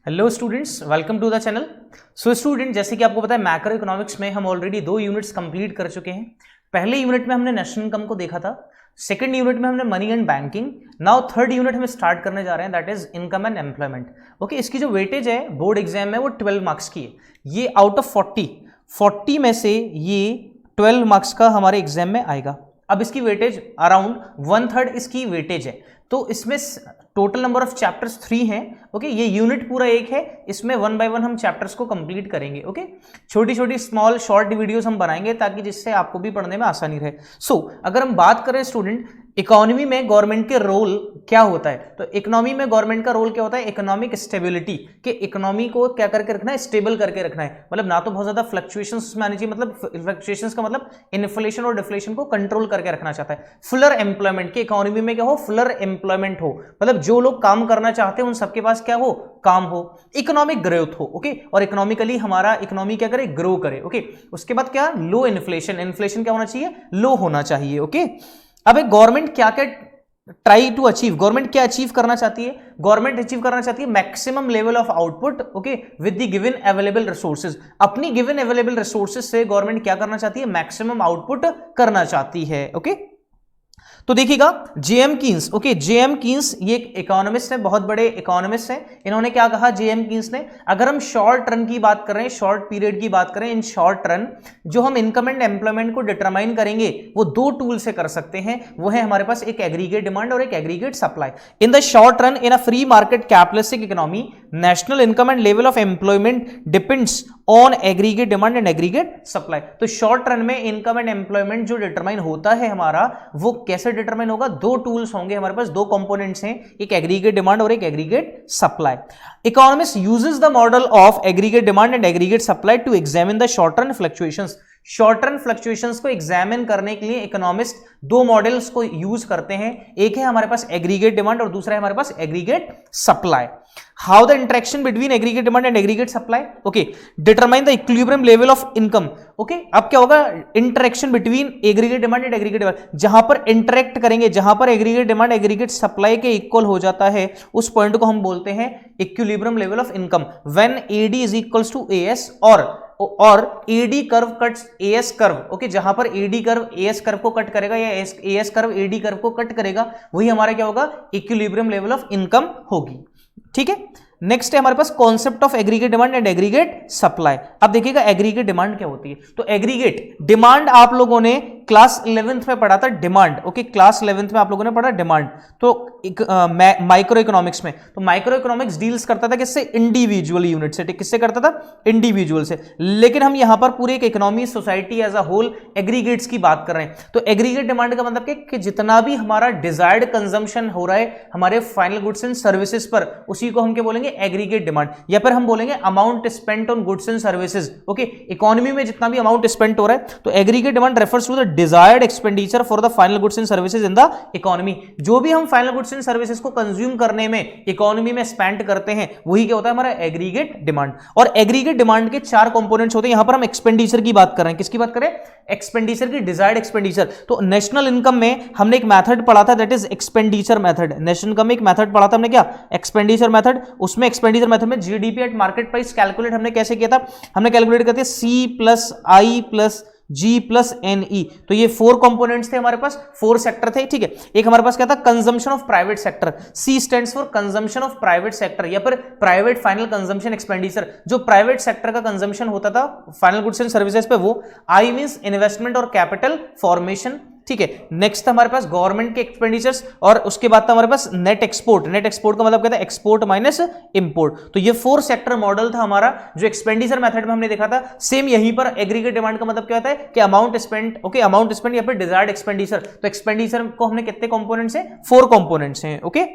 Hello students, welcome to the channel. So student, जैसे कि आपको पता है मैक्रो इकोनॉमिक्स में हम ऑलरेडी 2 यूनिट्स कंप्लीट कर चुके हैं। पहले यूनिट में हमने नेशनल इनकम को देखा था, सेकंड यूनिट में हमने money and banking. Now third unit हम स्टार्ट करने जा रहे हैं, that is income and employment. Okay, इसकी जो वेटेज है बोर्ड एग्जाम में वो 12 मार्क्स की है। ये आउट ऑफ 40 में से ये 12 मार्क्स का हमारे एग्जाम में आएगा। अब इसकी वेटेज अराउंड 1/3 इसकी वेटेज है, तो इसमें टोटल नंबर ऑफ चैप्टर्स 3 हैं। ओके, ये यूनिट पूरा एक है, इसमें 1 बाय 1 हम चैप्टर्स को कंप्लीट करेंगे। ओके, छोटी छोटी स्मॉल शॉर्ट वीडियोस हम बनाएंगे ताकि जिससे आपको भी पढ़ने में आसानी रहे। अगर हम बात करें स्टूडेंट, इकोनॉमी में गवर्नमेंट के रोल क्या होता है, तो इकोनॉमी में गवर्नमेंट का रोल क्या होता है? इकोनॉमिक स्टेबिलिटी, कि इकोनॉमी को क्या करके रखना है? स्टेबल करके रखना है। मतलब ना तो बहुत ज्यादा फ्लक्चुएशंस में आनी चाहिए, मतलब फ्लक्चुएशंस का मतलब इन्फ्लेशन और डिफ्लेशन को कंट्रोल करके रखना चाहता है। फुलर एम्प्लॉयमेंट, के इकोनॉमी में क्या हो? फुलर एम्प्लॉयमेंट हो, मतलब जो लोग काम करना चाहते हैं उन सबके पास क्या हो? काम हो। इकोनॉमिक ग्रोथ हो। ओके, और इकोनॉमिकली हमारा इकोनॉमी क्या करे? ग्रो करे। ओके, उसके बाद क्या? लो इन्फ्लेशन, इन्फ्लेशन क्या होना चाहिए? लो होना चाहिए। ओके, अब एक गवर्नमेंट क्या क्या ट्राई टू अचीव, गवर्नमेंट क्या अचीव करना चाहती है? गवर्नमेंट अचीव करना चाहती है maximum level of output, okay, with the given available resources. अपनी गिवन अवेलेबल रिसोर्सेज से गवर्नमेंट क्या करना चाहती है? मैक्सिमम आउटपुट करना चाहती है। ओके, तो देखिएगा JM Keynes. Okay, JM Keynes ये एक इकोनॉमिस्ट है, बहुत बड़े इकोनॉमिस्ट हैं। इन्होंने क्या कहा जेएम कीन्स ने? अगर हम शॉर्ट रन की बात करें, शॉर्ट पीरियड की बात करें, इन शॉर्ट रन जो हम इनकम एंड एम्प्लॉयमेंट को डिटरमाइन करेंगे वो 2 टूल से कर सकते हैं। वो है हमारे पास एक एग्रीगेट डिमांड और एक aggregate supply. In the short run in a free market capitalistic economy, national income and level of employment depends on aggregate demand and aggregate supply. तो शॉर्ट रन में इनकम एंड एम्प्लॉयमेंट जो determine होता है हमारा, वो कैसे determine होगा? 2 tools होंगे हमारे पास, 2 कंपोनेंट्स हैं, एक एग्रीगेट डिमांड और एक aggregate supply. Economist uses the model of aggregate demand and aggregate supply to examine the short run fluctuations. Short run fluctuations को एग्जामिन करने के लिए इकोनॉमिस्ट 2 मॉडल्स को यूज करते हैं। एक है हमारे पास एग्रीगेट डिमांड और दूसरा है हमारे पास aggregate supply. How the interaction between aggregate demand and aggregate supply? Okay, determine the equilibrium level of income. Okay, अब क्या होगा? Interaction between aggregate demand and aggregate demand, जहां पर इंटरेक्ट करेंगे, जहां पर एग्रीगेट डिमांड एग्रीगेट सप्लाई के equal हो जाता है, उस पॉइंट को हम बोलते हैं equilibrium level of income. When AD is equals to AS और AD curve cuts as curve. Okay, जहां पर एडी कर्व एएस कर्व को कट करेगा या एएस कर्व एडी कर्व को कट करेगा, वही हमारा क्या होगा? इक्विलिब्रियम लेवल ऑफ इनकम होगी। ठीक है, नेक्स्ट है हमारे पास concept of aggregate demand and aggregate supply. अब देखिएगा एग्रीगेट डिमांड क्या होती है। तो एग्रीगेट डिमांड आप लोगों ने क्लास 11th में पढ़ा था, डिमांड। ओके, क्लास 11th में आप लोगों ने पढ़ा डिमांड। तो माइक्रो इकोनॉमिक्स में, तो माइक्रो इकोनॉमिक्स डील्स करता था किससे? इंडिविजुअल यूनिट से। किससे करता था? इंडिविजुअल से। लेकिन हम यहां पर पूरे एक economy, society as a whole aggregates की बात कर रहे हैं। तो एग्रीगेट डिमांड का मतलब कि जितना भी हमारा डिजायर्ड कंजम्पशन हो रहा है हमारे फाइनल गुड्स एंड सर्विसेज पर, उसी को हम क्या बोलेंगे? Aggregate demand. या फिर हम बोलेंगे amount spent on goods and services. Okay, economy में जितना भी अमाउंट स्पेंट हो रहा है, तो aggregate demand refers to the desired expenditure for the final goods and services in the economy. जो भी हम फाइनल गुड्स एंड सर्विसेज को कंज्यूम करने में इकोनॉमी में स्पेंड करते हैं, वही क्या होता है? हमारा एग्रीगेट डिमांड। और एग्रीगेट डिमांड के 4 कंपोनेंट्स होते हैं। यहां पर हम एक्सपेंडिचर की बात कर रहे हैं। किसकी बात करें? एक्सपेंडिचर की, डिजायर्ड एक्सपेंडिचर। तो नेशनल इनकम में हमने एक मेथड पढ़ा था, that is expenditure method. National income में एक मेथड पढ़ा था हमने, क्या? Expenditure method. उसमें एक्सपेंडिचर मेथड में GDP at market price calculate हमने कैसे किया था? हमने कैलकुलेट करते सी plus I plus G plus N E. तो ये 4 कंपोनेंट्स थे हमारे पास, 4 सेक्टर थे। ठीक है, एक हमारे पास क्या था? Consumption of private sector. C stands for consumption of private sector या फिर प्राइवेट फाइनल कंजम्पशन एक्सपेंडिचर। जो प्राइवेट सेक्टर का कंजम्पशन होता था फाइनल गुड्स एंड सर्विसेज पे, वो। आई मींस इन्वेस्टमेंट और कैपिटल फॉर्मेशन। ठीक है, नेक्स्ट हमारे पास गवर्नमेंट के एक्सपेंडिचर्स, और उसके बाद हमारे पास नेट एक्सपोर्ट। नेट एक्सपोर्ट का मतलब क्या था? Export minus import. तो ये 4 सेक्टर मॉडल था हमारा, जो एक्सपेंडिचर मेथड में हमने देखा था। सेम यहीं पर एग्रीगेट डिमांड का मतलब क्या होता है? कि amount spend. Okay, amount spend या फिर डिजायर्ड एक्सपेंडिचर। तो एक्सपेंडिचर को हमने कितने कंपोनेंट्स हैं? 4 कंपोनेंट्स हैं। ओके,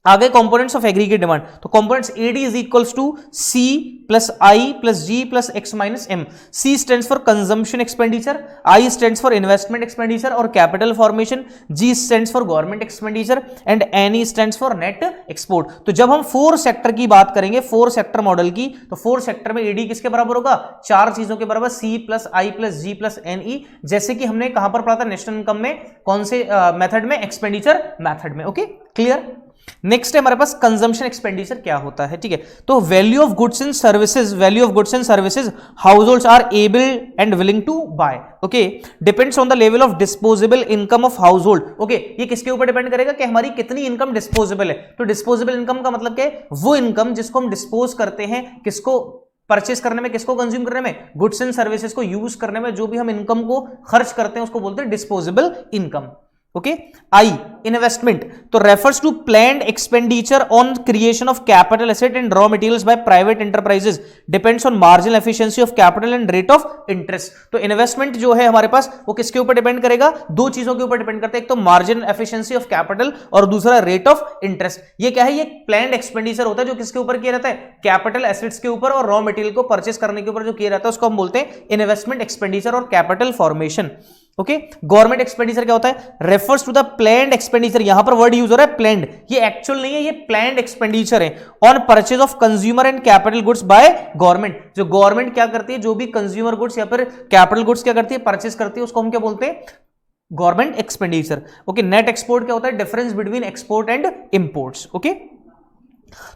आगे कंपोनेंट्स ऑफ एग्रीगेट डिमांड। तो components AD is equals to C plus I plus G plus X minus M. C stands for consumption expenditure, I stands for investment expenditure और capital formation, G stands for government expenditure and N E stands for net export. तो जब हम 4 sector की बात करेंगे, 4 sector model की, तो 4 sector में एडी किसके बराबर होगा? 4 चीजों के बराबर, सी plus I plus G plus N E. जैसे कि हमने कहां पर पढ़ा था? नेशनल इनकम में। कौन से मेथड में? एक्सपेंडिचर मेथड में। Okay, clear. नेक्स्ट है हमारे पास कंजम्पशन एक्सपेंडिचर क्या होता है, ठीक है। तो value of goods and services households are able and willing to buy, okay, depends on the level of disposable income of household, okay. ये किसके ऊपर डिपेंड करेगा कि हमारी कितनी इनकम डिस्पोजेबल है। तो डिस्पोजेबल इनकम का मतलब क्या है, वो इनकम जिसको हम डिस्पोज करते हैं, किसको परचेस करने में, किसको कंज्यूम करने में, गुड्स एंड सर्विसेज को यूज करने में, जो भी हम इनकम को खर्च करते हैं उसको बोलते हैं disposable income, okay. I investment तो refers to planned expenditure on creation of capital asset and raw materials by private enterprises, depends on marginal efficiency of capital and rate of interest. तो investment जो है हमारे पास वो किसके ऊपर depend करेगा, दो चीजों के ऊपर डिपेंड करता है, एक तो मार्जिनल एफिशिएंसी ऑफ कैपिटल और दूसरा रेट ऑफ इंटरेस्ट। ये क्या है, ये प्लान्ड एक्सपेंडिचर होता है जो किसके ऊपर किया रहता है, कैपिटल एसेट्स के ऊपर और रॉ मटेरियल को परचेस करने के ऊपर जो किया रहता है उसको हम बोलते हैं इन्वेस्टमेंट एक्सपेंडिचर और capital formation, okay. Government expenditure क्या होता है, refers to the planned expenditure, यहां पर वर्ड यूज हो रहा है प्लान्ड, ये एक्चुअल नहीं है, ये प्लान्ड एक्सपेंडिचर है on purchase of consumer and capital goods by government. जो गवर्नमेंट क्या करती है, जो भी कंज्यूमर गुड्स या फिर कैपिटल गुड्स क्या करती है, परचेज करती है, उसको हम क्या बोलते हैं, government expenditure, okay. Net export क्या होता है, difference between export and imports, okay.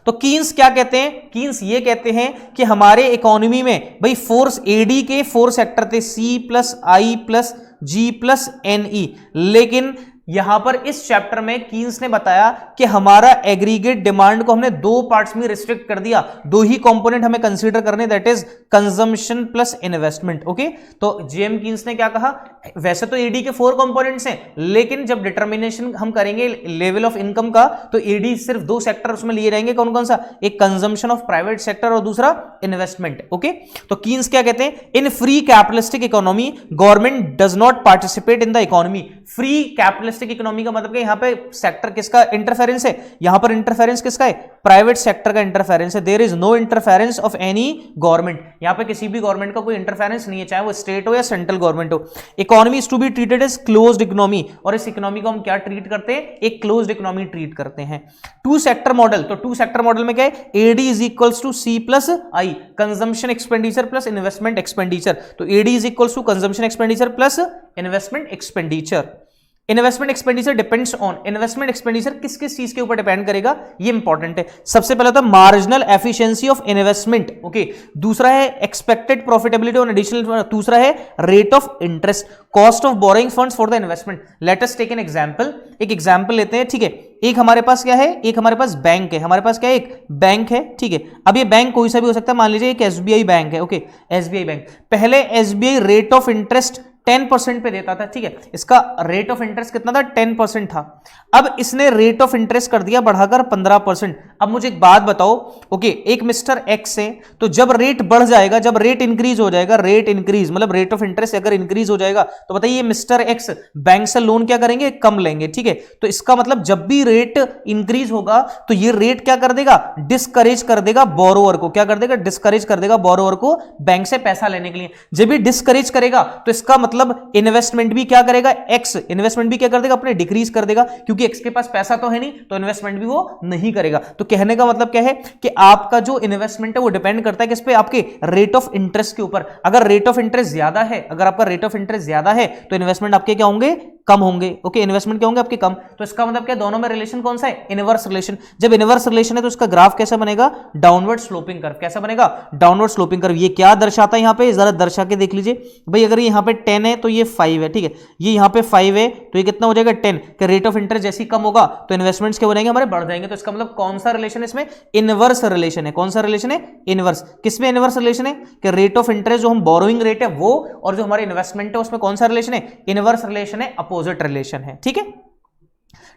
तो कीन्स क्या कहते हैं, कीन्स ये कहते हैं कि हमारे इकोनॉमी में भाई फोर्स एडी के 4 सेक्टर थे, सी plus I plus G plus N E, लेकिन यहां पर इस चैप्टर में कीन्स ने बताया कि हमारा एग्रीगेट डिमांड को हमने 2 पार्ट्स में रिस्ट्रिक्ट कर दिया, 2 ही कंपोनेंट हमें कंसीडर करने, that is consumption plus investment, okay. तो जेएम कीन्स ने क्या कहा, वैसे तो एडी के 4 कंपोनेंट्स हैं, लेकिन जब डिटर्मिनेशन हम करेंगे लेवल ऑफ इनकम का तो एडी सिर्फ 2 सेक्टर उसमें लिए जाएंगे, कौन कौन सा, एक कंजम्पशन ऑफ प्राइवेट सेक्टर और दूसरा इन्वेस्टमेंट, ओके। तो कीन्स क्या कहते हैं, in free capitalistic economy government does not participate in the economy. Free capitalistic economy का मतलब कि यहां पे सेक्टर किसका इंटरफेरेंस है, यहां पर इंटरफेरेंस किसका है, प्राइवेट सेक्टर का इंटरफेरेंस है। There is no interference of any government, यहां पे किसी भी गवर्नमेंट का कोई इंटरफेरेंस नहीं है, चाहे वो स्टेट हो या सेंट्रल गवर्नमेंट हो। Economy is to be treated as closed economy, और इस इकोनॉमी को हम क्या ट्रीट करते हैं, एक क्लोज्ड इकोनॉमी ट्रीट करते हैं। 2 सेक्टर मॉडल, तो 2 सेक्टर मॉडल में क्या है, AD is equals to C plus I, consumption expenditure plus investment expenditure. तो AD is equals to consumption expenditure plus investment expenditure. Investment expenditure depends on, investment expenditure किस किस चीज के ऊपर डिपेंड करेगा, ये इंपॉर्टेंट है। सबसे पहला था marginal efficiency of investment, okay. दूसरा है एक्सपेक्टेड प्रॉफिटेबिलिटी ऑन एडिशनल, दूसरा है rate of interest, cost of borrowing funds for the investment. Let us take an example, एक एग्जांपल लेते हैं, ठीक है। एक हमारे पास क्या है, एक हमारे पास बैंक है, हमारे पास क्या है, एक बैंक है, ठीक है। अब ये बैंक कोई सा भी हो सकता है, मान लीजिए एक एसबीआई बैंक है, ओके, एसबीआई बैंक। पहले एसबीआई रेट ऑफ इंटरेस्ट 10% पे देता था, ठीक है, इसका रेट ऑफ इंटरेस्ट कितना था, 10% था। अब इसने रेट ऑफ इंटरेस्ट कर दिया बढ़ाकर 15%। अब मुझे एक बात बताओ, ओके, एक मिस्टर एक्स है, तो जब रेट बढ़ जाएगा, जब रेट इंक्रीज हो जाएगा, रेट इंक्रीज मतलब रेट ऑफ इंटरेस्ट अगर इंक्रीज हो जाएगा, तो बताइए मिस्टर एक्स बैंक से लोन क्या करेंगे, कम लेंगे, ठीक है। तो इसका मतलब जब भी रेट इंक्रीज होगा तो ये रेट क्या कर देगा, डिस्करेज कर देगा बोरोवर को, क्या कर देगा, डिस्करेज कर देगा बोरोवर को बैंक से पैसा लेने के लिए। जब भी डिस्करेज करेगा तो इसका मतलब इन्वेस्टमेंट भी क्या करेगा, एक्स इन्वेस्टमेंट भी क्या कर देगा, अपने डिक्रीज कर देगा, क्योंकि एक्स के पास पैसा तो है नहीं, तो इन्वेस्टमेंट भी वो नहीं करेगा। तो कहने का मतलब क्या है कि आपका जो इन्वेस्टमेंट है वो डिपेंड करता है किस पे, आपके रेट ऑफ इंटरेस्ट के ऊपर। अगर रेट ऑफ इंटरेस्ट ज्यादा है, अगर आपका रेट ऑफ इंटरेस्ट ज्यादा है तो इन्वेस्टमेंट आपके क्या होंगे, कम होंगे, ओके। इन्वेस्टमेंट क्या होंगे आपके, कम। तो इसका मतलब क्या, दोनों में रिलेशन कौन सा है, इनवर्स रिलेशन। जब इनवर्स रिलेशन है तो इसका ग्राफ कैसा बनेगा, डाउनवर्ड स्लोपिंग कर्व। कैसा बनेगा, डाउनवर्ड स्लोपिंग कर्व। ये क्या दर्शाता है, यहां पे जरा दर्शा के देख लीजिए भाई। अगर यहां पे 10 है तो ये 5 है, ठीक है। ये यहां पे 5 है तो ये कितना हो जाएगा, 10। कि रेट ऑफ इंटरेस्ट जैसे कम होगा तो इन्वेस्टमेंट्स क्या बनेंगे, हमारे बढ़ जाएंगे। तो इसका मतलब कौन सा रिलेशन है इसमें, इनवर्स रिलेशन है। कौन सा रिलेशन है, इनवर्स। किसमें इनवर्स रिलेशन है, कि रेट ऑफ इंटरेस्ट जो हम बोरोइंग रेट है वो, और जो हमारे इन्वेस्टमेंट है उसमें कौन सा रिलेशन है, इनवर्स रिलेशन है, अपोजिट रिलेशन है, ठीक है।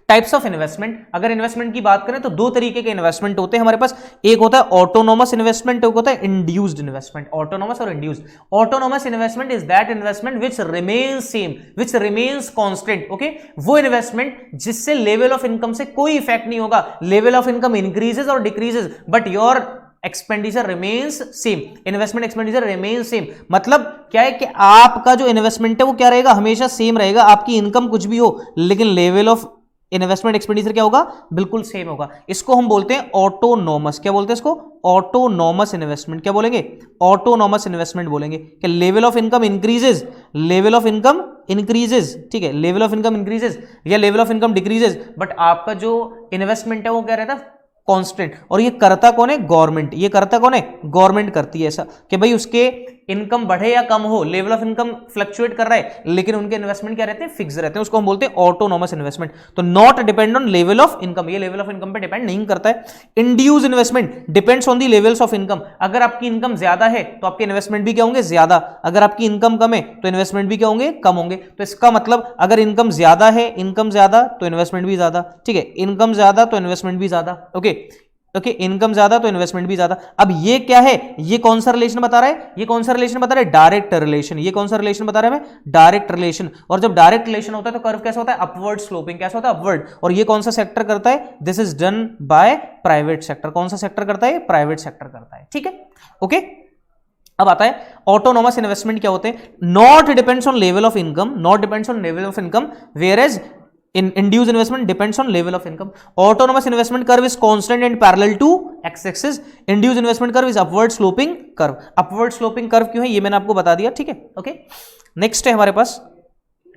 टाइप्स ऑफ इन्वेस्टमेंट, अगर इन्वेस्टमेंट की बात करें तो 2 तरीके के इन्वेस्टमेंट होते हैं हमारे पास। एक होता है ऑटोनोमस इन्वेस्टमेंट, एक होता है इंड्यूस्ड इन्वेस्टमेंट। ऑटोनोमस और induced. Autonomous investment is that investment which remains same, which remains constant, okay. वो इन्वेस्टमेंट जिससे लेवल ऑफ इनकम से कोई इफेक्ट नहीं होगा। लेवल ऑफ इनकम इंक्रीजेस और decreases but your expenditure remains same, investment expenditure remains same. मतलब क्या है कि आपका जो इन्वेस्टमेंट है वो क्या रहेगा, हमेशा सेम रहेगा। आपकी इनकम कुछ भी हो लेकिन लेवल ऑफ इन्वेस्टमेंट एक्सपेंडिचर क्या होगा, बिल्कुल सेम होगा। इसको हम बोलते हैं ऑटोनॉमस, क्या बोलते हैं इसको, ऑटोनॉमस इन्वेस्टमेंट। क्या बोलेंगे, ऑटोनॉमस इन्वेस्टमेंट बोलेंगे कि level of income increases, level of income increases, ठीक है, लेवल ऑफ इनकम इंक्रीजेज या level of income decreases, but आपका जो इन्वेस्टमेंट है वो क्या रहता है, कांस्टेंट। और ये करता कौन है, गवर्नमेंट। ये करता कौन है, गवर्नमेंट करती है ऐसा कि भाई उसके इनकम बढ़े या कम हो, लेवल ऑफ इनकम फ्लक्चुएट कर रहा है लेकिन उनके इन्वेस्टमेंट क्या रहते हैं, फिक्स रहते हैं। उसको हम बोलते हैं ऑटोनॉमस इन्वेस्टमेंट। तो not depend on level of income, ये लेवल ऑफ इनकम पे डिपेंड नहीं करता है। Induce investment depends on the levels of income. अगर आपकी इनकम ज्यादा है तो आपके इन्वेस्टमेंट भी क्या होंगे, ज्यादा। अगर आपकी इनकम कम है तो इन्वेस्टमेंट भी क्या होंगे, कम होंगे। तो इसका मतलब अगर इनकम ज्यादा है, इनकम ज्यादा तो इन्वेस्टमेंट भी ज्यादा, ठीक है, इनकम ज्यादा तो इन्वेस्टमेंट भी ज्यादा। ओके ओके, इनकम ज्यादा तो इन्वेस्टमेंट भी ज्यादा। अब ये क्या है, ये कौन सा रिलेशन बता रहा है, ये कौन सा रिलेशन बता रहा है, डायरेक्ट रिलेशन। ये कौन सा रिलेशन बता रहा है हमें, डायरेक्ट रिलेशन। और जब डायरेक्ट रिलेशन होता है तो कर्व कैसा होता है, अपवर्ड स्लोपिंग। कैसा होता है, अपवर्ड। और ये कौन सा सेक्टर करता है, this is done by private sector. कौन सा सेक्टर करता है, प्राइवेट सेक्टर करता है, ठीक है। ओके, अब आता है ऑटोनॉमस इन्वेस्टमेंट क्या होते हैं, not depends on level of income, not depends on level of income, whereas induced investment depends on level of income. Autonomous investment curve is constant and parallel to x-axis. Induced investment curve is upward sloping curve. Upward sloping curve क्यों है ये मैंने आपको बता दिया, ठीक है। Okay, next है हमारे पास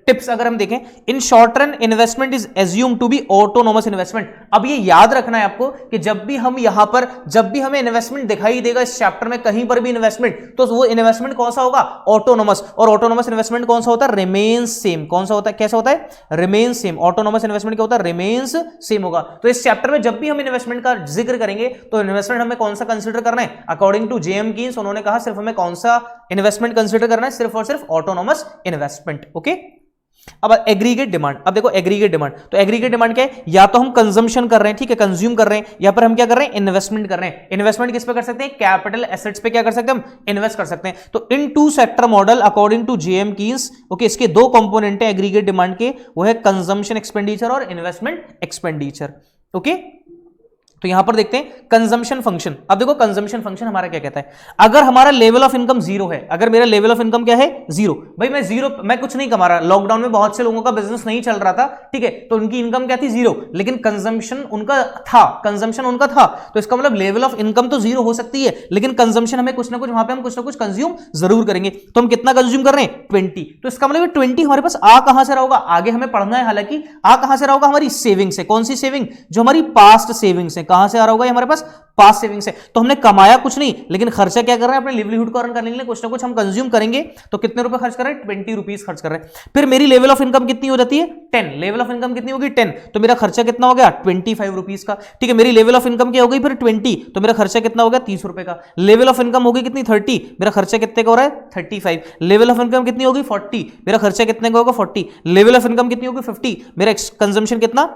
टिप्स। अगर हम देखें, in short run investment is assume to be autonomous investment. अब ये याद रखना है आपको कि जब भी हम यहां पर, जब भी हमें इन्वेस्टमेंट दिखाई देगा इस चैप्टर में कहीं पर भी इन्वेस्टमेंट, तो वो इन्वेस्टमेंट कौन सा होगा, ऑटोनॉमस। और ऑटोनॉमस इन्वेस्टमेंट कौन सा होता है, रिमेन्स सेम। कौन सा होता है, कैसा होता है, रिमेन्स सेम। ऑटोनॉमस इन्वेस्टमेंट क्या होता है, रिमेन्स सेम होगा। तो इस चैप्टर में जब भी हम इन्वेस्टमेंट का जिक्र करेंगे तो इन्वेस्टमेंट हमें कौन सा कंसिडर करना है, अकॉर्डिंग टू जेएम कीन्स उन्होंने कहा सिर्फ हमें कौन सा इन्वेस्टमेंट कंसिडर करना है, सिर्फ और सिर्फ ऑटोनॉमस इन्वेस्टमेंट। ओके, अब एग्रीगेट डिमांड। अब देखो एग्रीगेट डिमांड, तो एग्रीगेट डिमांड क्या है, या तो हम कंजम्पशन कर रहे हैं, ठीक है, कंज्यूम कर रहे हैं, या पर हम क्या कर रहे हैं, इन्वेस्टमेंट कर रहे हैं। इन्वेस्टमेंट किस पे कर सकते हैं, कैपिटल एसेट्स पे क्या कर सकते हैं, हम इन्वेस्ट कर सकते हैं। तो in two sector model according to JM Keynes, okay, इसके दो कंपोनेंट है एग्रीगेट डिमांड के, वो है कंजम्पशन एक्सपेंडिचर और इन्वेस्टमेंट एक्सपेंडिचर। ओके, तो यहां पर देखते हैं कंजम्पशन फंक्शन। अब देखो कंजम्पशन फंक्शन हमारा क्या कहता है, अगर हमारा लेवल ऑफ इनकम जीरो है, अगर मेरा लेवल ऑफ इनकम क्या है, जीरो, भाई मैं जीरो, मैं कुछ नहीं कमा रहा, लॉकडाउन में बहुत से लोगों का बिजनेस नहीं चल रहा था, ठीक है, तो उनकी इनकम क्या थी, जीरो, लेकिन कंजम्पशन उनका था, कंजम्पशन उनका था। तो इसका मतलब लेवल ऑफ इनकम तो जीरो हो सकती है लेकिन कंजम्पशन हमें कुछ ना कुछ, वहां पे हम कुछ ना कुछ कंज्यूम जरूर करेंगे। तो हम कितना कंज्यूम कर रहे हैं, 20। तो इसका मतलब 20 हमारे पास आ कहां से रहा होगा, आगे हमें पढ़ना है, हालांकि आ कहां से रहा होगा, हमारी सेविंग से। कौन सी सेविंग, जो हमारी पास्ट सेविंग्स है। कहां से आ रहा होगा हमारे पास, पास्ट सेविंग से। तो हमने कमाया कुछ नहीं लेकिन खर्चा क्या कर रहे हैं, अपने लिवलीहुड को अर्न करने के लिए कुछ ना कुछ हम कंज्यूम करेंगे। तो कितने रुपए खर्च कर रहे हैं, 20 रुपीज खर्च कर रहे हैं। फिर मेरी लेवल ऑफ इनकम कितनी हो जाती है, 10। लेवल ऑफ इनकम कितनी होगी, 10। तो मेरा खर्चा कितना हो गया, 25 रुपीज का, ठीक है। मेरी लेवल ऑफ इनकम क्या हो गई फिर 20, तो मेरा खर्चा कितना हो गया, 30 रुपए का। लेवल ऑफ इनकम होगी कितनी, 30, मेरा खर्चा कितने का हो रहा है, 35। लेवल ऑफ इनकम कितनी होगी, 40, मेरा खर्चा कितने का होगा, 40। लेवल ऑफ इनकम कितनी होगी, 50, मेरा कंजम्पशन कितना,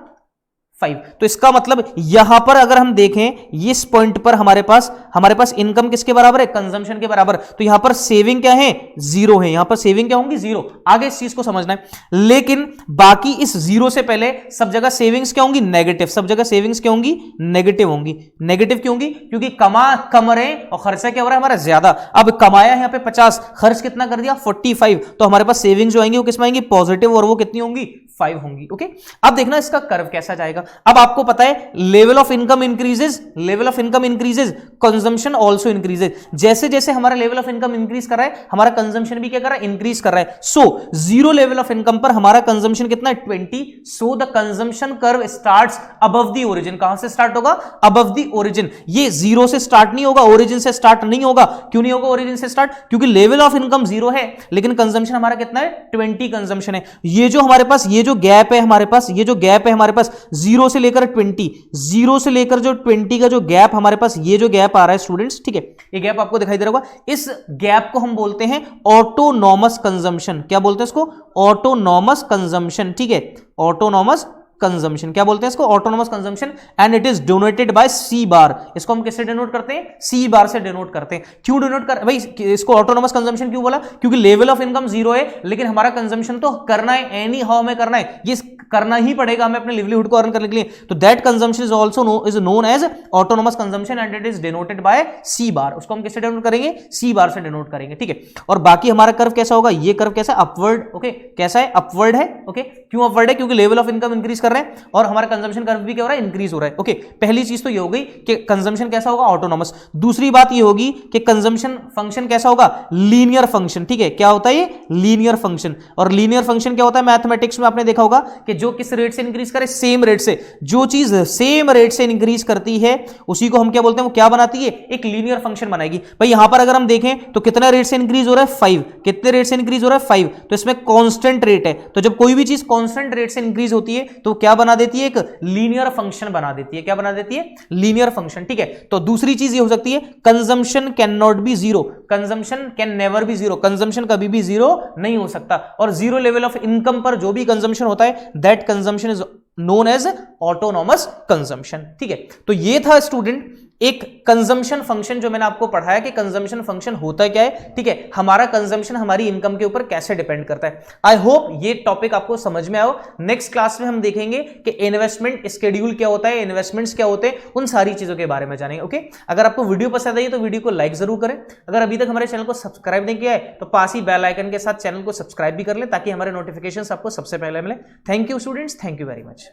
5। तो इसका मतलब यहां पर अगर हम देखें इस पॉइंट पर हमारे पास इनकम किसके बराबर है, कंजम्पशन के बराबर। तो यहां पर सेविंग क्या है, जीरो है। यहां पर सेविंग क्या होंगी, जीरो। आगे इस चीज को समझना है, लेकिन बाकी इस जीरो से पहले सब जगह सेविंग्स क्या होंगी, नेगेटिव। सब जगह सेविंग्स क्या होंगी, नेगेटिव होंगी। नेगेटिव क्यों होंगी, क्योंकि कम रहे और खर्चा क्या हो रहा है हमारा, ज्यादा। अब कमाया है यहां पे 50, खर्च कितना कर दिया, 45। तो हमारे पास सेविंग्स जो आएंगी वो किसमें आएंगी, पॉजिटिव, और वो कितनी होंगी, 5 होंगी। ओके, अब देखना इसका कर्व कैसा जाएगा। अब आपको पता है level of income increases, level of income increases, consumption also increases. जैसे जैसे हमारा लेवल ऑफ इनकम इंक्रीज कर रहा है, हमारा कंजम्पशन भी क्या कर रहा है, इंक्रीज कर रहा है। So zero level of income पर हमारा कंजम्पशन कितना है, 20। So the consumption curve starts above the origin. कहां से स्टार्ट होगा, अबव द ओरिजिन। ये जीरो से स्टार्ट नहीं होगा, ओरिजिन से स्टार्ट नहीं होगा। क्यों नहीं होगा ओरिजिन से स्टार्ट, क्योंकि लेवल ऑफ इनकम जीरो है लेकिन कंजम्पशन हमारा कितना है, 20 कंजम्पशन है। ये जो हमारे पास ये जो गैप है हमारे पास, ये जो गैप है हमारे पास जीरो से लेकर 20, जीरो से लेकर जो 20 का जो गैप हमारे पास, ये जो गैप आ रहा है स्टूडेंट्स, ठीक है, ये गैप आपको दिखाई दे रहा होगा। इस गैप को हम बोलते हैं ऑटोनॉमस कंजम्पशन। क्या बोलते हैं इसको, ऑटोनॉमस कंजम्पशन, ठीक है, ऑटोनॉमस कंजम्पशन। क्या बोलते हैं इसको, autonomous consumption, and it is denoted by C bar. इसको हम किससे डिनोट करते हैं, सी बार से डिनोट करते हैं। क्यों डिनोट कर, भाई इसको ऑटोनॉमस कंजम्पशन क्यों बोला, क्योंकि लेवल ऑफ इनकम जीरो है लेकिन हमारा कंजम्पशन तो करना है, एनी हाउ में करना है, ये करना ही पड़ेगा हमें अपने लिवलीहुड को अर्न करने के लिए। तो that consumption is also is known as autonomous consumption and it is denoted by C bar. उसको हम किससे डिनोट करेंगे, सी बार से डिनोट करेंगे, ठीक है। और बाकी हमारा कर्व कैसा होगा, ये कर्व कैसा, अपवर्ड। ओके, कैसा है, अपवर्ड है। ओके, क्यों अपवर्ड है, क्योंकि लेवल ऑफ इनकम इंक्रीज कर रहे हैं और हमारा कंजम्पशन कर्व भी क्या हो रहा है, इंक्रीज हो रहा है। ओके, पहली चीज तो ये हो गई कि कंजम्पशन कैसा होगा, ऑटोनॉमस। दूसरी बात ये होगी कि कंजम्पशन फंक्शन कैसा होगा, लीनियर फंक्शन। ठीक है, क्या होता है ये, लीनियर फंक्शन। और लीनियर फंक्शन क्या होता है, मैथमेटिक्स में आपने देखा होगा कि जो किस रेट से इंक्रीज करे, सेम रेट से। जो चीज सेम रेट से इंक्रीज करती है उसी को हम क्या बोलते हैं, वो क्या बनाती है, एक लीनियर फंक्शन बनाएगी। भाई यहां पर अगर हम देखें तो कितना रेट से इंक्रीज हो रहा है, 5। कितने रेट से इंक्रीज हो रहा है, 5। तो इसमें कांस्टेंट रेट है, तो जब कोई भी चीज कांस्टेंट रेट से इंक्रीज होती है तो क्या बना देती है, एक लीनियर फंक्शन बना देती है। क्या बना देती है, लीनियर फंक्शन। ठीक है, तो दूसरी चीज ये हो सकती है, consumption can not be zero, consumption can never be zero, consumption कभी भी जीरो नहीं हो सकता। और जीरो लेवल ऑफ इनकम पर जो भी कंजम्पशन होता है, that consumption is known as autonomous consumption. ठीक है, तो ये था स्टूडेंट एक कंजम्पशन फंक्शन जो मैंने आपको पढ़ाया कि कंजम्पशन फंक्शन होता क्या है। ठीक है, हमारा कंजम्पशन हमारी इनकम के ऊपर कैसे डिपेंड करता है। आई होप ये टॉपिक आपको समझ में आया। नेक्स्ट क्लास में हम देखेंगे कि इन्वेस्टमेंट शेड्यूल क्या होता है, इन्वेस्टमेंट्स क्या होते हैं, उन सारी चीजों के बारे में जानेंगे। ओके, अगर आपको वीडियो पसंद आई तो वीडियो को लाइक जरूर करें। अगर अभी तक हमारे चैनल को सब्सक्राइब नहीं किया है तो पास ही बेल आइकन के साथ चैनल को सब्सक्राइब भी कर लें ताकि हमारे नोटिफिकेशन आपको सबसे पहले मिले। Thank you students, thank you very much.